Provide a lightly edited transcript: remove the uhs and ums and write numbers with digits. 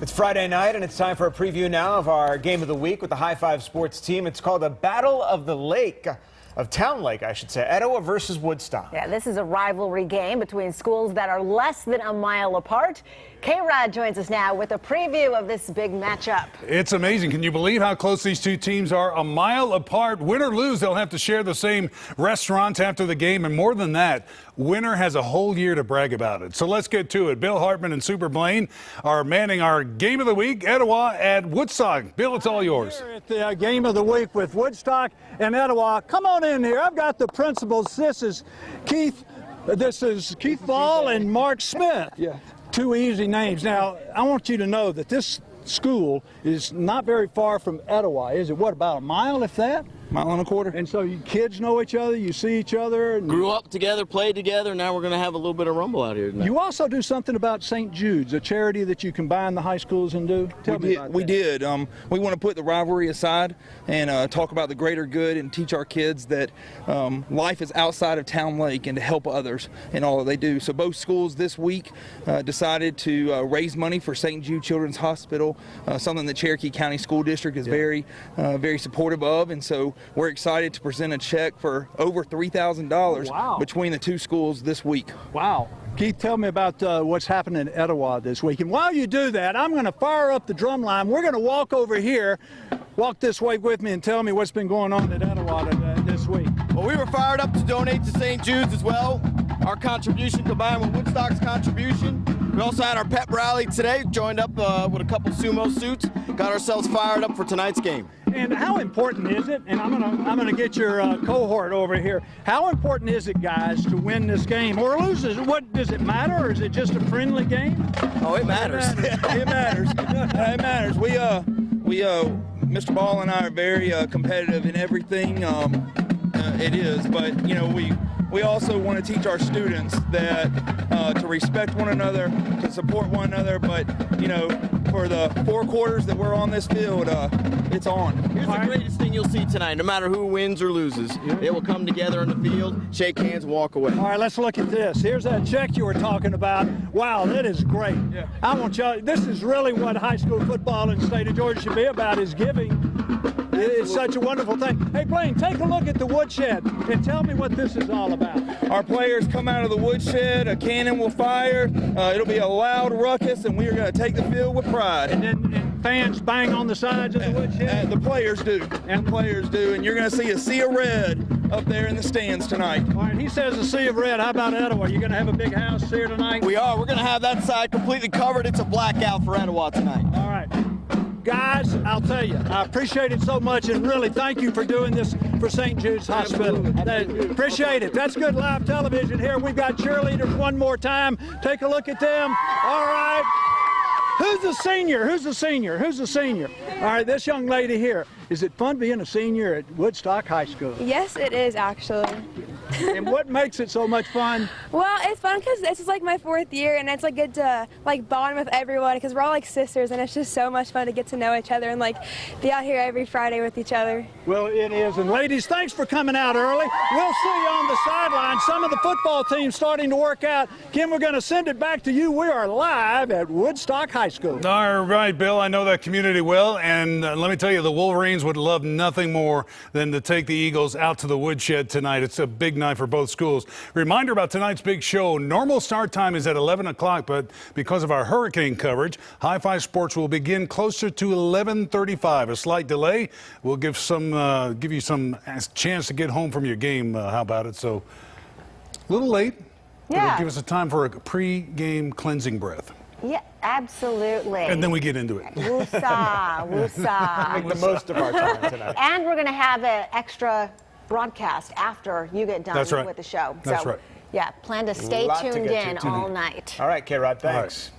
It's Friday night, and it's time for a preview now of our game of the week with the High Five Sports team. It's called the Battle of the Lake, of Towne Lake, I should say. Etowah versus Woodstock. Yeah, this is a rivalry game between schools that are less than a mile apart. K-Rod joins us now with a preview of this big matchup. It's amazing. Can you believe how close these two teams are? A mile apart. Win or lose, they'll have to share the same restaurants after the game. And more than that, winner has a whole year to brag about it. So let's get to it. Bill Hartman and Super Blaine are manning our game of the week, Etowah at Woodstock. Bill, it's all yours. Here at the game of the week with Woodstock and Etowah. Come on in here. I've got the principals. This is Keith Ball and Mark Smith. Yeah. Two easy names. Now, I want you to know that this school is not very far from Etowah. Is it, what, about a mile, if that? Mile and a quarter. And so you kids know each other, you see each other. And grew up together, played together. Now we're going to have a little bit of rumble out here tonight. You also do something about St. Jude's, a charity that you combine the high schools and do. Tell me about that. We did. We want to put the rivalry aside and talk about the greater good and teach our kids that life is outside of Towne Lake and to help others in all that they do. So both schools this week decided to raise money for St. Jude Children's Hospital, something that Cherokee County School District is very supportive of. And so we're excited to present a check for over $3,000 between the two schools this week. Wow. Keith, tell me about what's happening in Etowah this week. And while you do that, I'm going to fire up the drum line. We're going to walk over here, walk this way with me, and tell me what's been going on at Etowah this week. Well, we were fired up to donate to St. Jude's as well. Our contribution combined with Woodstock's contribution. We also had our pep rally today, joined up with a couple sumo suits, got ourselves fired up for tonight's game. And how important is it, and I'm gonna get your cohort over here, how important is it, guys, to win this game or lose it? What, does it matter, or is it just a friendly game? Oh, it matters. It matters. It matters. Mr. Ball and I are very competitive in everything. It is, but you know, we also want to teach our students that to respect one another, to support one another, but you know, for the 4 quarters that we're on this field, it's on. Here's the greatest thing you'll see tonight. No matter who wins or loses, they will come together in the field, shake hands, and walk away. All right, let's look at this. Here's that check you were talking about. Wow, that is great. Yeah. I want y'all, this is really what high school football in the state of Georgia should be about, is giving. It's such a wonderful thing. Hey, Blaine, take a look at the woodshed and tell me what this is all about. Our players come out of the woodshed, a cannon will fire, it'll be a loud ruckus, and we are going to take the field with pride. And fans bang on the sides of the woodshed? The players do, and you're going to see a sea of red up there in the stands tonight. All right, he says a sea of red. How about Etowah? You going to have a big house here tonight? We are. We're going to have that side completely covered. It's a blackout for Etowah tonight. All right. Guys, I'll tell you, I appreciate it so much, and really thank you for doing this for St. Jude's Hospital. Appreciate it. That's good live television here. We've got cheerleaders one more time. Take a look at them. All right. Who's a senior? Who's a senior? Who's a senior? All right, this young lady here. Is it fun being a senior at Woodstock High School? Yes, it is, actually. And what makes it so much fun? Well, it's fun because this is like my 4th year, and it's like good to like bond with everyone because we're all like sisters, and it's just so much fun to get to know each other and like be out here every Friday with each other. Well, it is. And ladies, thanks for coming out early. We'll see you on the sideline. Some of the football teams starting to work out. Kim, we're going to send it back to you. We are live at Woodstock High School. All right, Bill, I know that community well, and let me tell you, the Wolverines would love nothing more than to take the Eagles out to the woodshed tonight. It's a big night for both schools. Reminder about tonight's big show. Normal start time is at 11 o'clock, but because of our hurricane coverage, High Five Sports will begin closer to 11:35. A slight delay will give you some chance to get home from your game. How about it? So a little late. Yeah. It'll give us a time for a pre-game cleansing breath. Yeah, absolutely. And then we get into it. Woosah, woosah. Make the most of our time tonight. And we're going to have an extra broadcast after you get done with the show. That's right. Yeah, plan to stay tuned in all night. All right, K-Rod, thanks.